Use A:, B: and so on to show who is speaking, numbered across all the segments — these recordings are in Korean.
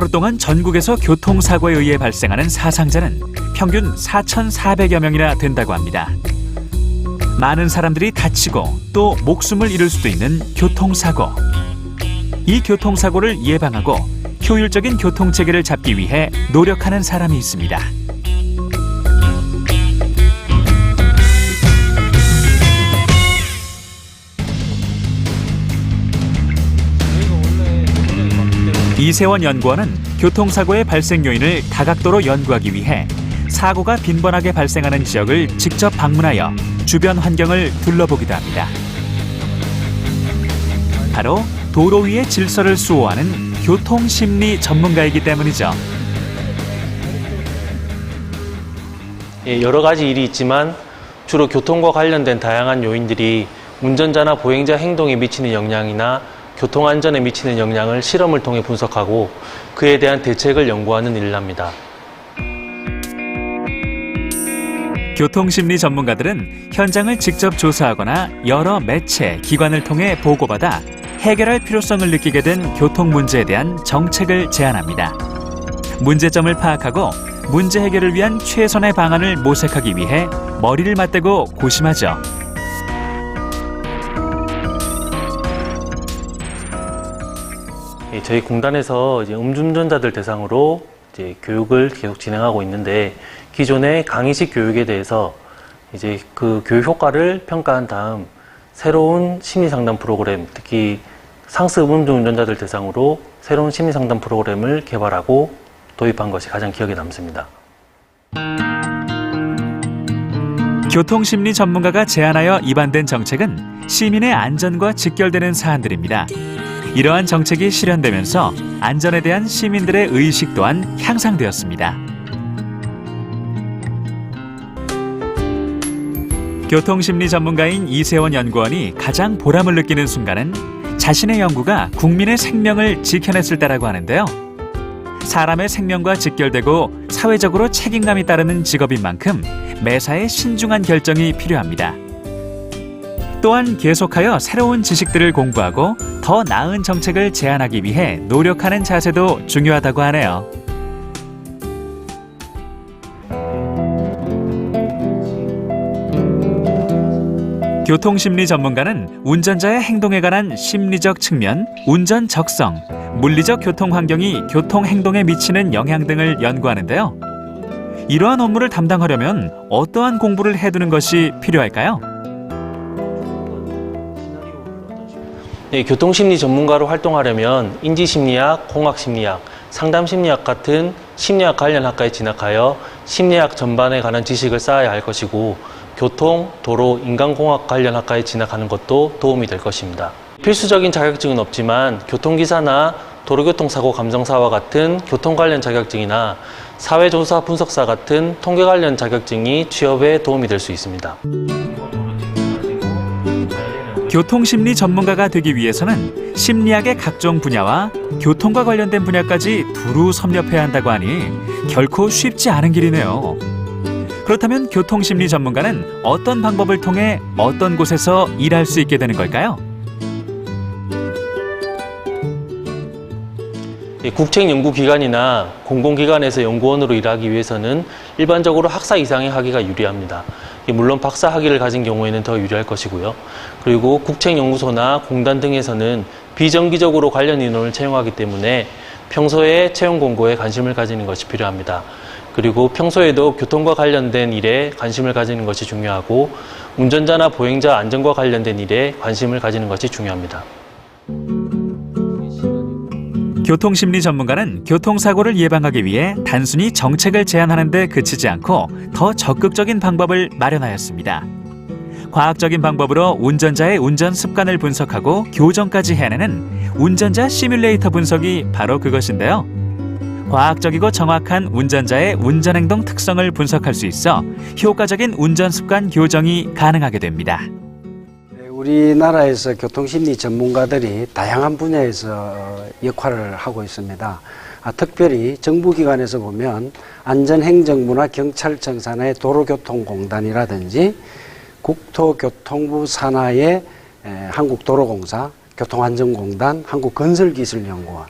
A: 하루 동안 전국에서 교통사고에 의해 발생하는 사상자는 평균 4,400여 명이나 된다고 합니다. 많은 사람들이 다치고 또 목숨을 잃을 수도 있는 교통사고. 이 교통사고를 예방하고 효율적인 교통체계를 잡기 위해 노력하는 사람이 있습니다. 이세원 연구원은 교통사고의 발생 요인을 다각도로 연구하기 위해 사고가 빈번하게 발생하는 지역을 직접 방문하여 주변 환경을 둘러보기도 합니다. 바로 도로 위의 질서를 수호하는 교통심리 전문가이기 때문이죠.
B: 여러 가지 일이 있지만 주로 교통과 관련된 다양한 요인들이 운전자나 보행자 행동에 미치는 영향이나 교통안전에 미치는 영향을 실험을 통해 분석하고 그에 대한 대책을 연구하는 일을 합니다.
A: 교통심리 전문가들은 현장을 직접 조사하거나 여러 매체, 기관을 통해 보고받아 해결할 필요성을 느끼게 된 교통 문제에 대한 정책을 제안합니다. 문제점을 파악하고 문제 해결을 위한 최선의 방안을 모색하기 위해 머리를 맞대고 고심하죠.
B: 저희 공단에서 음주운전자들 대상으로 교육을 계속 진행하고 있는데 기존의 강의식 교육에 대해서 그 교육 효과를 평가한 다음 새로운 심리상담 프로그램, 특히 상습 음주운전자들 대상으로 새로운 심리상담 프로그램을 개발하고 도입한 것이 가장 기억에 남습니다.
A: 교통심리 전문가가 제안하여 입안된 정책은 시민의 안전과 직결되는 사안들입니다. 이러한 정책이 실현되면서 안전에 대한 시민들의 의식 또한 향상되었습니다. 교통심리 전문가인 이세원 연구원이 가장 보람을 느끼는 순간은 자신의 연구가 국민의 생명을 지켜냈을 때라고 하는데요. 사람의 생명과 직결되고 사회적으로 책임감이 따르는 직업인 만큼 매사에 신중한 결정이 필요합니다. 또한 계속하여 새로운 지식들을 공부하고 더 나은 정책을 제안하기 위해 노력하는 자세도 중요하다고 하네요. 교통심리 전문가는 운전자의 행동에 관한 심리적 측면, 운전 적성, 물리적 교통 환경이 교통 행동에 미치는 영향 등을 연구하는데요. 이러한 업무를 담당하려면 어떠한 공부를 해두는 것이 필요할까요?
B: 교통심리 전문가로 활동하려면 인지심리학, 공학심리학, 상담심리학 같은 심리학 관련 학과에 진학하여 심리학 전반에 관한 지식을 쌓아야 할 것이고 교통, 도로, 인간공학 관련 학과에 진학하는 것도 도움이 될 것입니다. 필수적인 자격증은 없지만 교통기사나 도로교통사고 감정사와 같은 교통 관련 자격증이나 사회조사 분석사 같은 통계 관련 자격증이 취업에 도움이 될 수 있습니다.
A: 교통심리 전문가가 되기 위해서는 심리학의 각종 분야와 교통과 관련된 분야까지 두루 섭렵해야 한다고 하니 결코 쉽지 않은 길이네요. 그렇다면 교통심리 전문가는 어떤 방법을 통해 어떤 곳에서 일할 수 있게 되는 걸까요?
B: 국책연구기관이나 공공기관에서 연구원으로 일하기 위해서는 일반적으로 학사 이상의 학위가 유리합니다. 물론 박사 학위를 가진 경우에는 더 유리할 것이고요. 그리고 국책연구소나 공단 등에서는 비정기적으로 관련 인원을 채용하기 때문에 평소에 채용 공고에 관심을 가지는 것이 필요합니다. 그리고 평소에도 교통과 관련된 일에 관심을 가지는 것이 중요하고 운전자나 보행자 안전과 관련된 일에 관심을 가지는 것이 중요합니다.
A: 교통심리 전문가는 교통사고를 예방하기 위해 단순히 정책을 제안하는 데 그치지 않고 더 적극적인 방법을 마련하였습니다. 과학적인 방법으로 운전자의 운전 습관을 분석하고 교정까지 해내는 운전자 시뮬레이터 분석이 바로 그것인데요. 과학적이고 정확한 운전자의 운전행동 특성을 분석할 수 있어 효과적인 운전 습관 교정이 가능하게 됩니다.
C: 우리나라에서 교통심리 전문가들이 다양한 분야에서 역할을 하고 있습니다. 특별히 정부기관에서 보면 안전행정부나 경찰청 산하의 도로교통공단이라든지 국토교통부 산하의 한국도로공사, 교통안전공단, 한국건설기술연구원,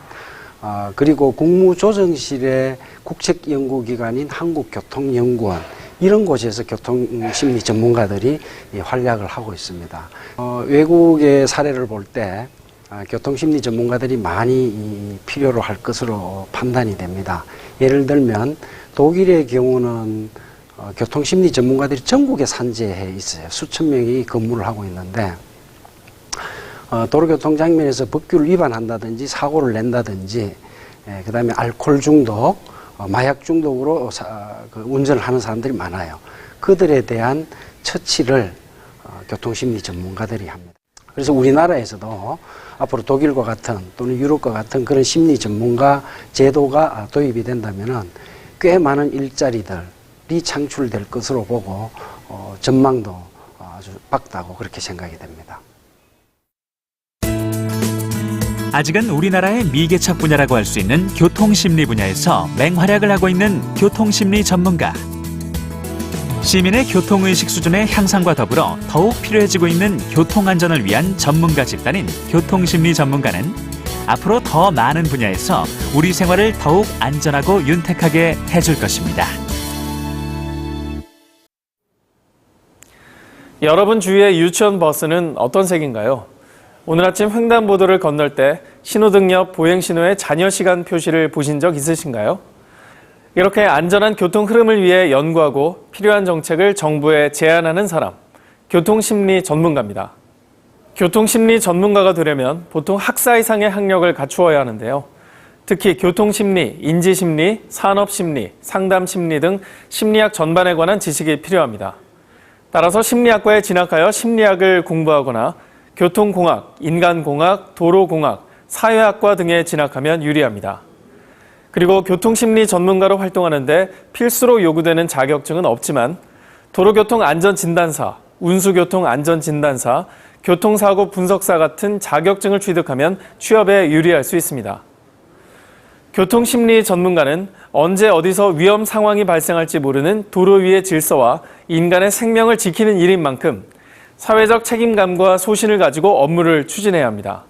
C: 그리고 국무조정실의 국책연구기관인 한국교통연구원 이런 곳에서 교통심리 전문가들이 활약을 하고 있습니다. 외국의 사례를 볼 때 교통심리 전문가들이 많이 필요로 할 것으로 판단이 됩니다. 예를 들면 독일의 경우는 교통심리 전문가들이 전국에 산재해 있어요. 수천 명이 근무를 하고 있는데 도로교통 장면에서 법규를 위반한다든지 사고를 낸다든지 그다음에 알코올 중독, 마약 중독으로 운전을 하는 사람들이 많아요. 그들에 대한 처치를 교통심리 전문가들이 합니다. 그래서 우리나라에서도 앞으로 독일과 같은 또는 유럽과 같은 그런 심리 전문가 제도가 도입이 된다면은 꽤 많은 일자리들이 창출될 것으로 보고 전망도 아주 밝다고 그렇게 생각이 됩니다.
A: 아직은 우리나라의 미개척 분야라고 할 수 있는 교통심리 분야에서 맹활약을 하고 있는 교통심리 전문가. 시민의 교통의식 수준의 향상과 더불어 더욱 필요해지고 있는 교통안전을 위한 전문가 집단인 교통심리 전문가는 앞으로 더 많은 분야에서 우리 생활을 더욱 안전하고 윤택하게 해줄 것입니다.
D: 여러분 주위의 유치원 버스는 어떤 색인가요? 오늘 아침 횡단보도를 건널 때 신호등 옆 보행신호의 자녀 시간 표시를 보신 적 있으신가요? 이렇게 안전한 교통 흐름을 위해 연구하고 필요한 정책을 정부에 제안하는 사람, 교통심리 전문가입니다. 교통심리 전문가가 되려면 보통 학사 이상의 학력을 갖추어야 하는데요. 특히 교통심리, 인지심리, 산업심리, 상담심리 등 심리학 전반에 관한 지식이 필요합니다. 따라서 심리학과에 진학하여 심리학을 공부하거나 교통공학, 인간공학, 도로공학, 사회학과 등에 진학하면 유리합니다. 그리고 교통심리 전문가로 활동하는데 필수로 요구되는 자격증은 없지만 도로교통안전진단사, 운수교통안전진단사, 교통사고 분석사 같은 자격증을 취득하면 취업에 유리할 수 있습니다. 교통심리 전문가는 언제 어디서 위험 상황이 발생할지 모르는 도로 위의 질서와 인간의 생명을 지키는 일인 만큼 사회적 책임감과 소신을 가지고 업무를 추진해야 합니다.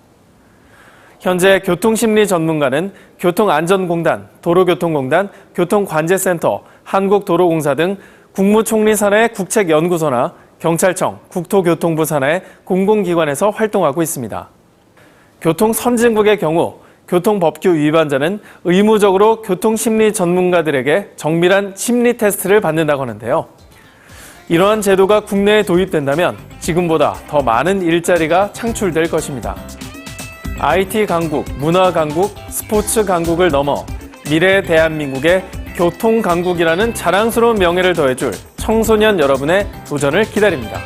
D: 현재 교통심리 전문가는 교통안전공단, 도로교통공단, 교통관제센터, 한국도로공사 등 국무총리 산하의 국책연구소나 경찰청, 국토교통부 산하의 공공기관에서 활동하고 있습니다. 교통선진국의 경우 교통법규 위반자는 의무적으로 교통심리 전문가들에게 정밀한 심리 테스트를 받는다고 하는데요. 이러한 제도가 국내에 도입된다면 지금보다 더 많은 일자리가 창출될 것입니다. IT 강국, 문화 강국, 스포츠 강국을 넘어 미래 대한민국의 교통 강국이라는 자랑스러운 명예를 더해줄 청소년 여러분의 도전을 기다립니다.